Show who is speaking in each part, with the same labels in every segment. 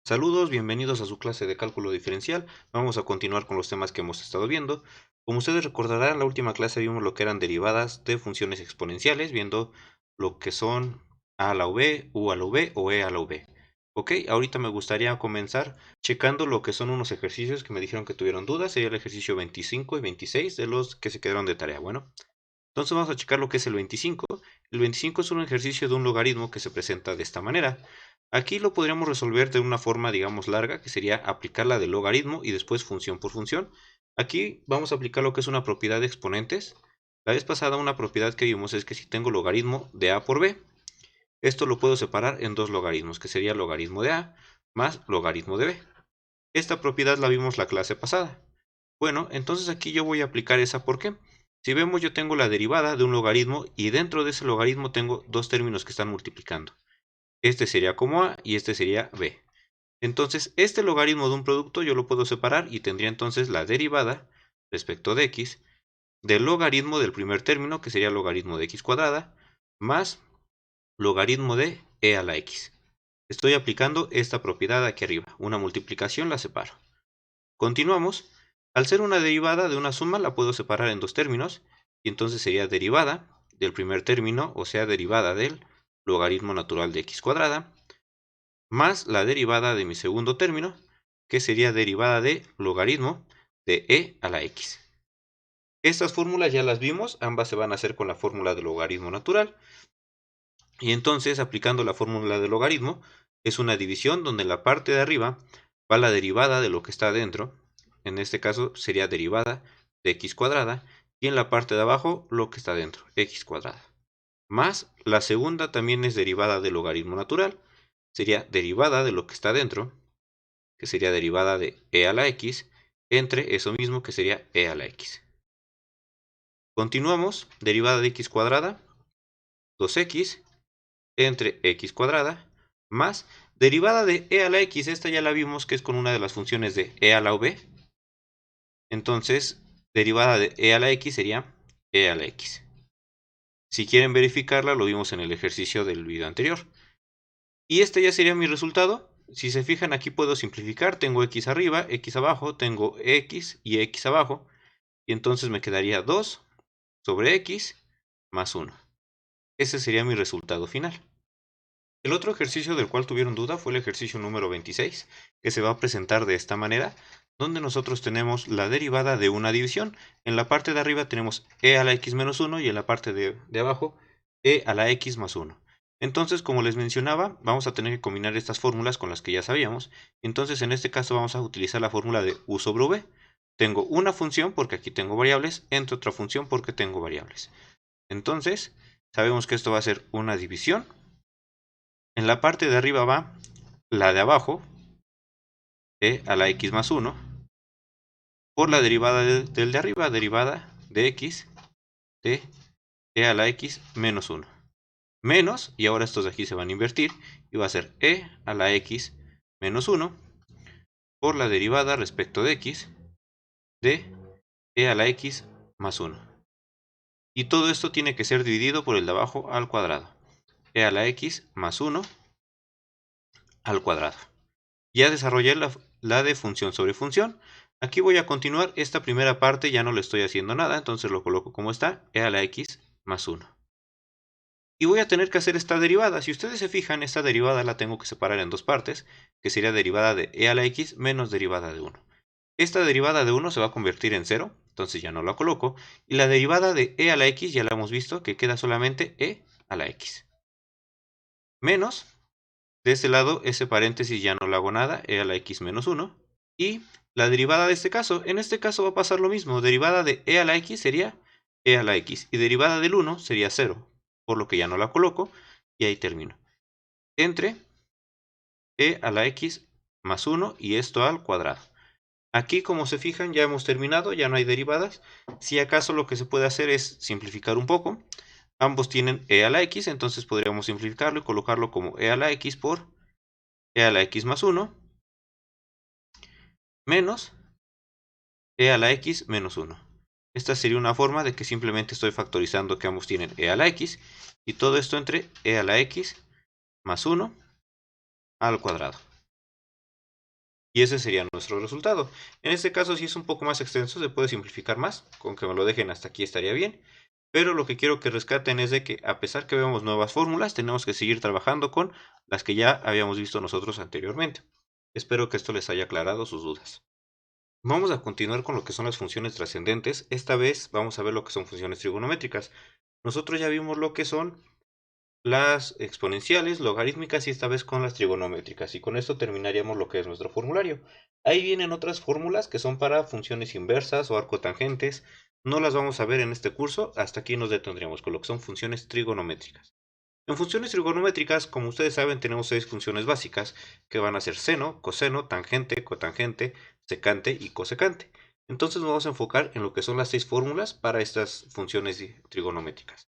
Speaker 1: Saludos, bienvenidos a su clase de cálculo diferencial. Vamos a continuar con los temas que hemos estado viendo. Como ustedes recordarán, en la última clase vimos lo que eran derivadas de funciones exponenciales, viendo lo que son a a la v, u a la v o e a la v. Ok, ahorita me gustaría comenzar checando lo que son unos ejercicios que me dijeron que tuvieron dudas. Sería el ejercicio 25 y 26 de los que se quedaron de tarea. Bueno, entonces vamos a checar lo que es el 25. El 25 es un ejercicio de un logaritmo que se presenta de esta manera. Aquí lo podríamos resolver de una forma, digamos, larga, que sería aplicar la del logaritmo y después función por función. Aquí vamos a aplicar lo que es una propiedad de exponentes. La vez pasada una propiedad que vimos es que si tengo logaritmo de a por b, esto lo puedo separar en dos logaritmos, que sería logaritmo de a más logaritmo de b. Esta propiedad la vimos la clase pasada. Bueno, entonces aquí yo voy a aplicar esa. ¿Por qué? Si vemos, yo tengo la derivada de un logaritmo y dentro de ese logaritmo tengo dos términos que están multiplicando. Este sería como a y este sería b. Entonces, este logaritmo de un producto yo lo puedo separar y tendría entonces la derivada respecto de x del logaritmo del primer término, que sería logaritmo de x cuadrada, más logaritmo de e a la x. Estoy aplicando esta propiedad aquí arriba. Una multiplicación la separo. Continuamos. Al ser una derivada de una suma, la puedo separar en dos términos, y entonces sería derivada del primer término, o sea, derivada del logaritmo natural de x cuadrada, más la derivada de mi segundo término, que sería derivada de logaritmo de e a la x. Estas fórmulas ya las vimos, ambas se van a hacer con la fórmula del logaritmo natural, y entonces aplicando la fórmula del logaritmo, es una división donde en la parte de arriba va la derivada de lo que está adentro, en este caso sería derivada de x cuadrada, y en la parte de abajo lo que está adentro, x cuadrada. Más la segunda también es derivada del logaritmo natural, sería derivada de lo que está adentro, que sería derivada de e a la x, entre eso mismo que sería e a la x. Continuamos, derivada de x cuadrada, 2x, entre x cuadrada, más derivada de e a la x, esta ya la vimos que es con una de las funciones de e a la v. Entonces, derivada de e a la x sería e a la x. Si quieren verificarla, lo vimos en el ejercicio del video anterior. Y este ya sería mi resultado. Si se fijan, aquí puedo simplificar. Tengo x arriba, x abajo, tengo x y x abajo. Y entonces me quedaría 2 sobre x más 1. Ese sería mi resultado final. El otro ejercicio del cual tuvieron duda fue el ejercicio número 26, que se va a presentar de esta manera, donde nosotros tenemos la derivada de una división. En la parte de arriba tenemos e a la x menos 1 y en la parte de abajo e a la x más 1. Entonces, como les mencionaba, vamos a tener que combinar estas fórmulas con las que ya sabíamos. Entonces, en este caso vamos a utilizar la fórmula de u sobre v. Tengo una función porque aquí tengo variables, entre otra función porque tengo variables. Entonces, sabemos que esto va a ser una división. En la parte de arriba va la de abajo, e a la x más 1, por la derivada del de arriba, derivada de x de e a la x menos 1. Menos, y ahora estos de aquí se van a invertir, y va a ser e a la x menos 1 por la derivada respecto de x de e a la x más 1. Y todo esto tiene que ser dividido por el de abajo al cuadrado. E a la x más 1 al cuadrado. Ya desarrollé la de función sobre función. Aquí voy a continuar. Esta primera parte ya no le estoy haciendo nada, entonces lo coloco como está, e a la x más 1. Y voy a tener que hacer esta derivada. Si ustedes se fijan, esta derivada la tengo que separar en dos partes, que sería derivada de e a la x menos derivada de 1. Esta derivada de 1 se va a convertir en 0, entonces ya no la coloco. Y la derivada de e a la x ya la hemos visto, que queda solamente e a la x. Menos, de este lado, ese paréntesis ya no le hago nada, e a la x menos 1. Y la derivada de este caso, en este caso va a pasar lo mismo. Derivada de e a la x sería e a la x. Y derivada del 1 sería 0, por lo que ya no la coloco. Y ahí termino. Entre e a la x más 1 y esto al cuadrado. Aquí, como se fijan, ya hemos terminado, ya no hay derivadas. Si acaso lo que se puede hacer es simplificar un poco. Ambos tienen e a la x, entonces podríamos simplificarlo y colocarlo como e a la x por e a la x más 1 menos e a la x menos 1. Esta sería una forma de que simplemente estoy factorizando que ambos tienen e a la x y todo esto entre e a la x más 1 al cuadrado. Y ese sería nuestro resultado. En este caso, si es un poco más extenso, se puede simplificar más. Con que me lo dejen hasta aquí estaría bien. Pero lo que quiero que rescaten es de que, a pesar que vemos nuevas fórmulas, tenemos que seguir trabajando con las que ya habíamos visto nosotros anteriormente. Espero que esto les haya aclarado sus dudas. Vamos a continuar con lo que son las funciones trascendentes. Esta vez vamos a ver lo que son funciones trigonométricas. Nosotros ya vimos lo que son las exponenciales, logarítmicas y esta vez con las trigonométricas. Y con esto terminaríamos lo que es nuestro formulario. Ahí vienen otras fórmulas que son para funciones inversas o arcotangentes. No las vamos a ver en este curso. Hasta aquí nos detendríamos con lo que son funciones trigonométricas. En funciones trigonométricas, como ustedes saben, tenemos 6 funciones básicas que van a ser seno, coseno, tangente, cotangente, secante y cosecante. Entonces nos vamos a enfocar en lo que son las 6 fórmulas para estas funciones trigonométricas.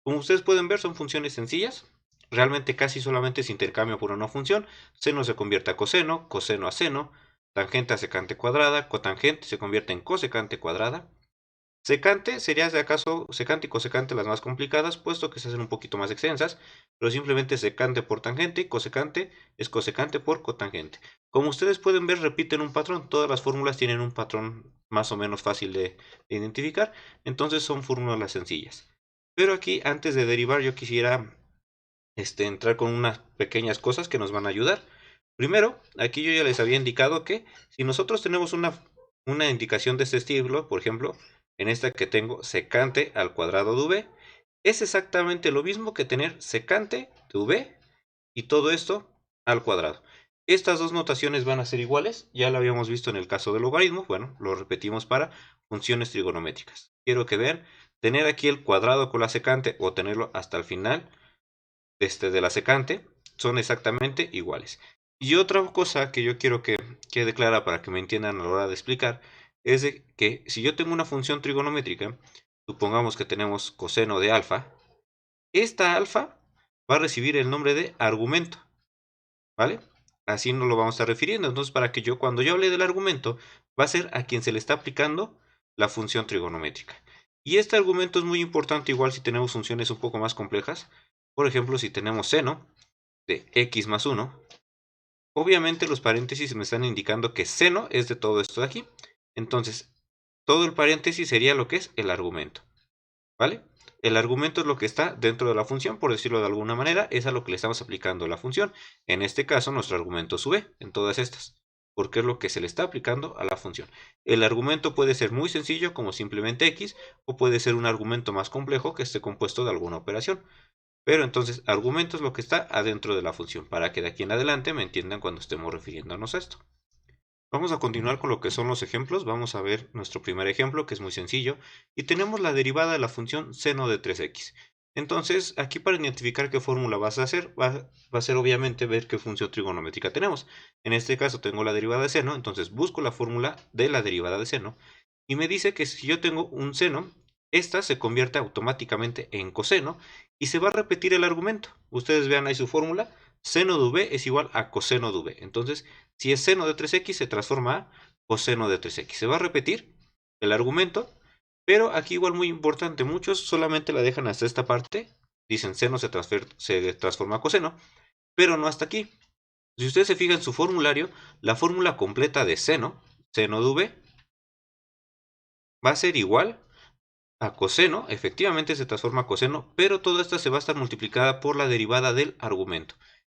Speaker 1: Como ustedes pueden ver, son funciones sencillas. Realmente casi solamente se intercambia por una función. Seno se convierte a coseno, coseno a seno, tangente a secante cuadrada, cotangente se convierte en cosecante cuadrada. Secante sería de acaso secante y cosecante las más complicadas, puesto que se hacen un poquito más extensas, pero simplemente secante por tangente y cosecante es cosecante por cotangente. Como ustedes pueden ver, repiten un patrón. Todas las fórmulas tienen un patrón más o menos fácil de identificar, entonces son fórmulas sencillas. Pero aquí, antes de derivar, yo quisiera entrar con unas pequeñas cosas que nos van a ayudar. Primero, aquí yo ya les había indicado que si nosotros tenemos una indicación de este estilo, por ejemplo, en esta que tengo secante al cuadrado de v, es exactamente lo mismo que tener secante de v y todo esto al cuadrado. Estas dos notaciones van a ser iguales, ya lo habíamos visto en el caso del logaritmo, bueno, lo repetimos para funciones trigonométricas. Quiero que vean, tener aquí el cuadrado con la secante o tenerlo hasta el final de la secante son exactamente iguales. Y otra cosa que yo quiero que quede clara para que me entiendan a la hora de explicar es de que si yo tengo una función trigonométrica, supongamos que tenemos coseno de alfa, esta alfa va a recibir el nombre de argumento, ¿vale? Así nos lo vamos a estar refiriendo. Entonces, para que yo, cuando yo hable del argumento, va a ser a quien se le está aplicando la función trigonométrica. Y este argumento es muy importante igual si tenemos funciones un poco más complejas. Por ejemplo, si tenemos seno de x más 1, obviamente los paréntesis me están indicando que seno es de todo esto de aquí. Entonces, todo el paréntesis sería lo que es el argumento, ¿vale? El argumento es lo que está dentro de la función, por decirlo de alguna manera, es a lo que le estamos aplicando la función. En este caso, nuestro argumento sube en todas estas, porque es lo que se le está aplicando a la función. El argumento puede ser muy sencillo, como simplemente x, o puede ser un argumento más complejo que esté compuesto de alguna operación. Pero entonces, argumento es lo que está adentro de la función, para que de aquí en adelante me entiendan cuando estemos refiriéndonos a esto. Vamos a continuar con lo que son los ejemplos. Vamos a ver nuestro primer ejemplo, que es muy sencillo. Y tenemos la derivada de la función seno de 3x. Entonces, aquí para identificar qué fórmula vas a hacer, va a ser obviamente ver qué función trigonométrica tenemos. En este caso tengo la derivada de seno, entonces busco la fórmula de la derivada de seno. Y me dice que si yo tengo un seno, esta se convierte automáticamente en coseno y se va a repetir el argumento. Ustedes vean ahí su fórmula. Seno de v es igual a coseno de v. Entonces, si es seno de 3x, se transforma a coseno de 3x. Se va a repetir el argumento, pero aquí igual muy importante, muchos solamente la dejan hasta esta parte. Dicen seno se transforma a coseno, pero no hasta aquí. Si ustedes se fijan en su formulario, la fórmula completa de seno de v, va a ser igual a coseno. Efectivamente se transforma a coseno, pero toda esta se va a estar multiplicada por la derivada del argumento.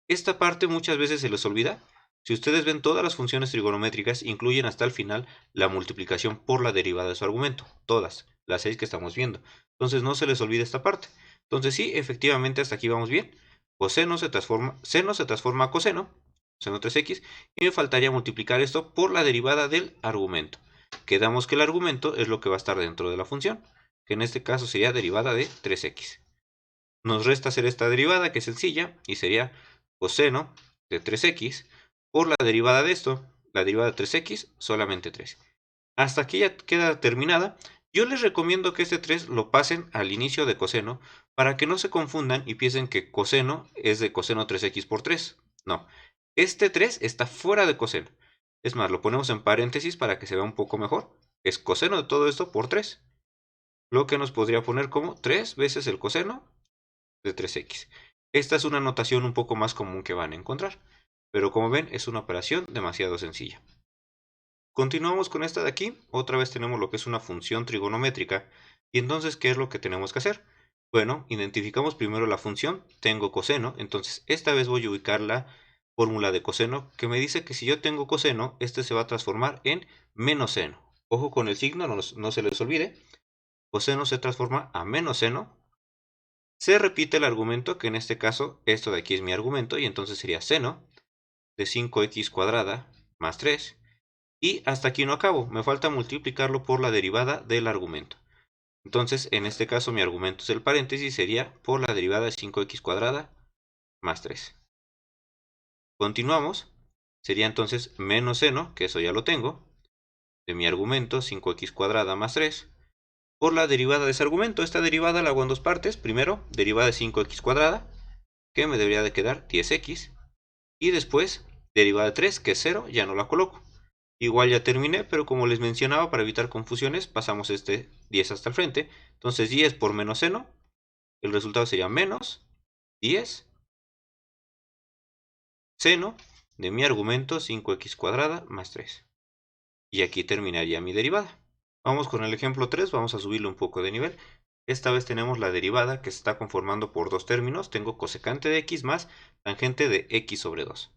Speaker 1: Esta parte muchas veces se les olvida. Si ustedes ven, todas las funciones trigonométricas incluyen hasta el final la multiplicación por la derivada de su argumento. Todas, las 6 que estamos viendo. Entonces no se les olvide esta parte. Entonces sí, efectivamente hasta aquí vamos bien. Seno se transforma a coseno, seno 3x, y me faltaría multiplicar esto por la derivada del argumento. Quedamos que el argumento es lo que va a estar dentro de la función, que en este caso sería derivada de 3x. Nos resta hacer esta derivada, que es sencilla, y sería coseno de 3x por la derivada de esto, la derivada de 3x, solamente 3. Hasta aquí ya queda terminada. Yo les recomiendo que este 3 lo pasen al inicio de coseno, para que no se confundan y piensen que coseno es de coseno 3x por 3. No, este 3 está fuera de coseno. Es más, lo ponemos en paréntesis para que se vea un poco mejor. Es coseno de todo esto por 3. Lo que nos podría poner como 3 veces el coseno de 3x. Esta es una notación un poco más común que van a encontrar. pero como ven es una operación demasiado sencilla. Continuamos con esta de aquí. Otra vez tenemos lo que es una función trigonométrica. Y entonces, ¿qué es lo que tenemos que hacer? Bueno, identificamos primero la función. Tengo coseno, entonces esta vez voy a ubicar la fórmula de coseno, que me dice que si yo tengo coseno, este se va a transformar en menos seno. Ojo con el signo, no se les olvide. Coseno se transforma a menos seno. Se repite el argumento, que en este caso, esto de aquí es mi argumento, y entonces sería seno de 5x cuadrada más 3. Y hasta aquí no acabo, me falta multiplicarlo por la derivada del argumento. Entonces, en este caso, mi argumento es el paréntesis, sería por la derivada de 5x cuadrada más 3. Continuamos, sería entonces menos seno, que eso ya lo tengo, de mi argumento 5x cuadrada más 3, por la derivada de ese argumento. Esta derivada la hago en dos partes. Primero, derivada de 5x cuadrada, que me debería de quedar 10x, y después, derivada de 3, que es 0, ya no la coloco. Igual ya terminé, pero como les mencionaba, para evitar confusiones, pasamos este 10 hasta el frente. Entonces 10 por menos seno, el resultado sería menos 10 seno de mi argumento 5x cuadrada más 3. Y aquí terminaría mi derivada. Vamos con el ejemplo 3, vamos a subirle un poco de nivel. Esta vez tenemos la derivada que se está conformando por dos términos. Tengo cosecante de x más tangente de x sobre 2.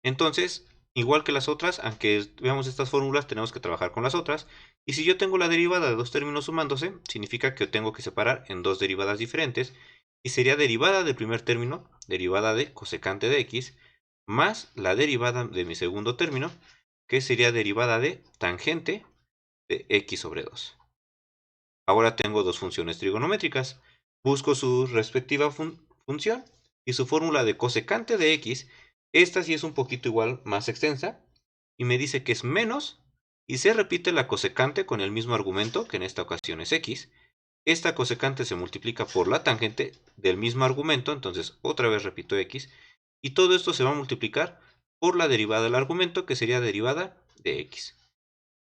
Speaker 1: Entonces, igual que las otras, aunque veamos estas fórmulas, tenemos que trabajar con las otras. Y si yo tengo la derivada de dos términos sumándose, significa que tengo que separar en dos derivadas diferentes. Y sería derivada del primer término, derivada de cosecante de x, más la derivada de mi segundo término, que sería derivada de tangente de x sobre 2. Ahora tengo dos funciones trigonométricas. Busco su respectiva función y su fórmula de cosecante de x. Esta sí es un poquito igual, más extensa, y me dice que es menos, y se repite la cosecante con el mismo argumento, que en esta ocasión es x. Esta cosecante se multiplica por la tangente del mismo argumento, entonces otra vez repito x, y todo esto se va a multiplicar por la derivada del argumento, que sería derivada de x.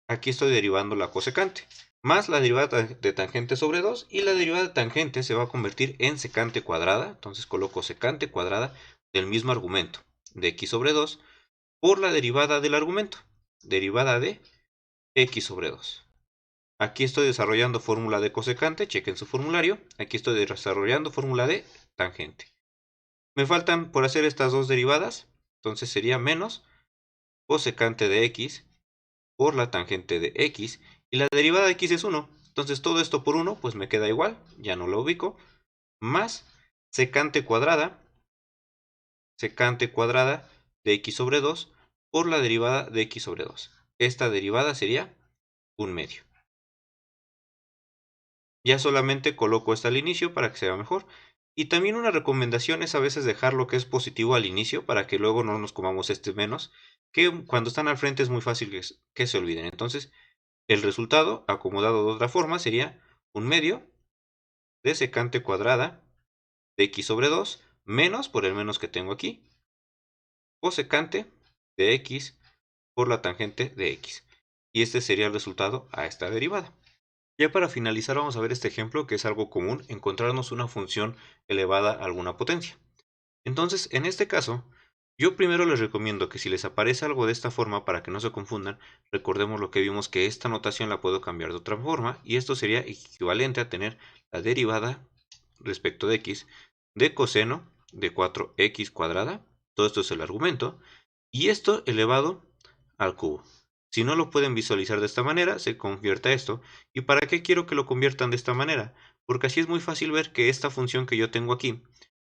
Speaker 1: Aquí estoy derivando la cosecante, más la derivada de tangente sobre 2, y la derivada de tangente se va a convertir en secante cuadrada. Entonces coloco secante cuadrada del mismo argumento, de x sobre 2, por la derivada del argumento, derivada de x sobre 2. Aquí estoy desarrollando fórmula de cosecante, chequen su formulario. Aquí estoy desarrollando fórmula de tangente. Me faltan por hacer estas dos derivadas, entonces sería menos cosecante de x por la tangente de x, y la derivada de x es 1. Entonces todo esto por 1, pues me queda igual, ya no lo ubico, más secante cuadrada de x sobre 2 por la derivada de x sobre 2. Esta derivada sería 1/2. Ya solamente coloco esta al inicio para que sea mejor. Y también una recomendación es a veces dejar lo que es positivo al inicio para que luego no nos comamos este menos, que cuando están al frente es muy fácil que se olviden. Entonces, el resultado, acomodado de otra forma, sería 1/2 de secante cuadrada de x sobre 2 menos, por el menos que tengo aquí, cosecante de x por la tangente de x. Y este sería el resultado a esta derivada. Ya para finalizar vamos a ver este ejemplo, que es algo común, encontrarnos una función elevada a alguna potencia. Entonces, en este caso, yo primero les recomiendo que si les aparece algo de esta forma, para que no se confundan, recordemos lo que vimos, que esta notación la puedo cambiar de otra forma, y esto sería equivalente a tener la derivada respecto de x de coseno de 4x cuadrada, todo esto es el argumento, y esto elevado al cubo. Si no lo pueden visualizar de esta manera, se convierte a esto. ¿Y para qué quiero que lo conviertan de esta manera? Porque así es muy fácil ver que esta función que yo tengo aquí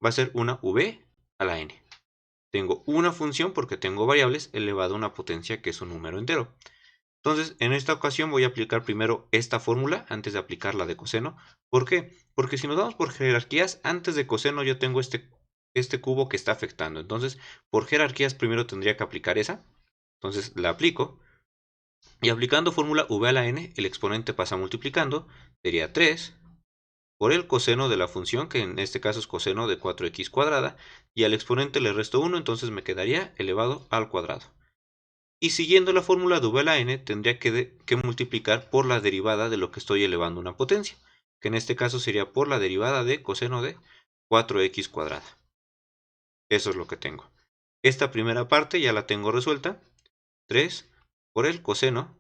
Speaker 1: va a ser una v a la n. Tengo una función porque tengo variables elevado a una potencia que es un número entero. Entonces, en esta ocasión voy a aplicar primero esta fórmula antes de aplicar la de coseno. ¿Por qué? Porque si nos vamos por jerarquías, antes de coseno yo tengo este cubo que está afectando. Entonces, por jerarquías primero tendría que aplicar esa. Entonces, la aplico. Y aplicando fórmula v a la n, el exponente pasa multiplicando, sería 3 por el coseno de la función, que en este caso es coseno de 4x cuadrada, y al exponente le resto 1, entonces me quedaría elevado al cuadrado. Y siguiendo la fórmula de v a la n, tendría que multiplicar por la derivada de lo que estoy elevando a una potencia, que en este caso sería por la derivada de coseno de 4x cuadrada. Eso es lo que tengo. Esta primera parte ya la tengo resuelta. 3 por el coseno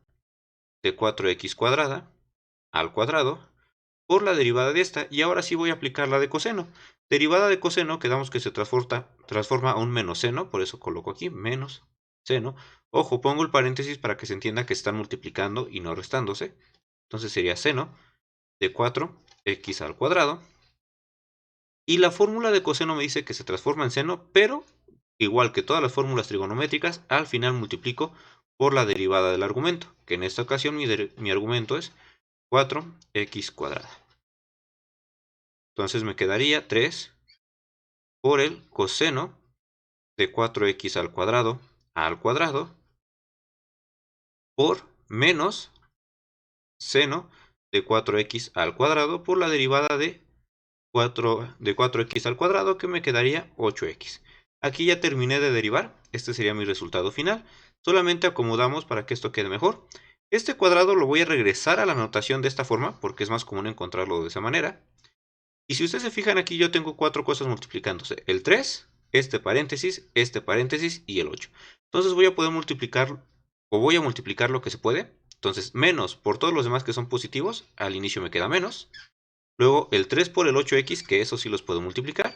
Speaker 1: de 4x cuadrada al cuadrado por la derivada de esta. Y ahora sí voy a aplicar la de coseno. Derivada de coseno, quedamos que se transforma a un menos seno, por eso coloco aquí menos seno. Ojo, pongo el paréntesis para que se entienda que están multiplicando y no restándose. Entonces sería seno de 4x al cuadrado. Y la fórmula de coseno me dice que se transforma en seno, pero igual que todas las fórmulas trigonométricas, al final multiplico por la derivada del argumento, que en esta ocasión mi argumento es 4x cuadrada. Entonces me quedaría 3 por el coseno de 4x al cuadrado por menos seno de 4x al cuadrado por la derivada de 4x al cuadrado, que me quedaría 8x. Aquí ya terminé de derivar, este sería mi resultado final. Solamente acomodamos para que esto quede mejor. Este cuadrado lo voy a regresar a la notación de esta forma, porque es más común encontrarlo de esa manera. Y si ustedes se fijan aquí, yo tengo 4 cosas multiplicándose. El 3, este paréntesis y el 8. Entonces voy a poder multiplicar, o voy a multiplicar lo que se puede. Entonces menos por todos los demás que son positivos, al inicio me queda menos. Luego el 3 por el 8x, que eso sí los puedo multiplicar.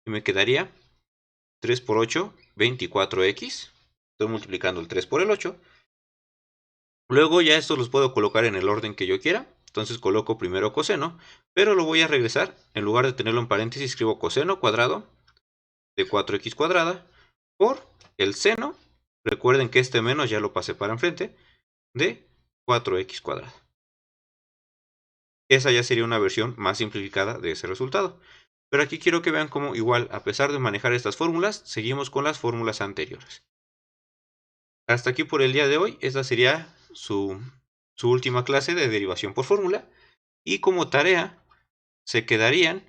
Speaker 1: Y me quedaría 3 por 8, 24x. Estoy multiplicando el 3 por el 8. Luego ya estos los puedo colocar en el orden que yo quiera. Entonces coloco primero coseno, pero lo voy a regresar. En lugar de tenerlo en paréntesis, escribo coseno cuadrado de 4x cuadrada por el seno. Recuerden que este menos ya lo pasé para enfrente, de 4x cuadrada. Esa ya sería una versión más simplificada de ese resultado. Pero aquí quiero que vean cómo igual, a pesar de manejar estas fórmulas, seguimos con las fórmulas anteriores. Hasta aquí por el día de hoy. Esta sería su última clase de derivación por fórmula. Y como tarea se quedarían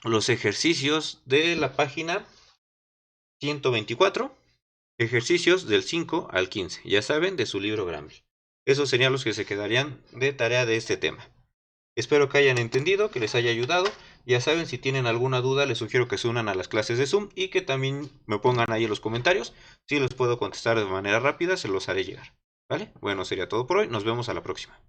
Speaker 1: los ejercicios de la página 124, ejercicios del 5 al 15, ya saben, de su libro Grammy. Esos serían los que se quedarían de tarea de este tema. Espero que hayan entendido, que les haya ayudado. Ya saben, si tienen alguna duda, les sugiero que se unan a las clases de Zoom y que también me pongan ahí en los comentarios. Si les puedo contestar de manera rápida, se los haré llegar. ¿Vale? Bueno, sería todo por hoy. Nos vemos a la próxima.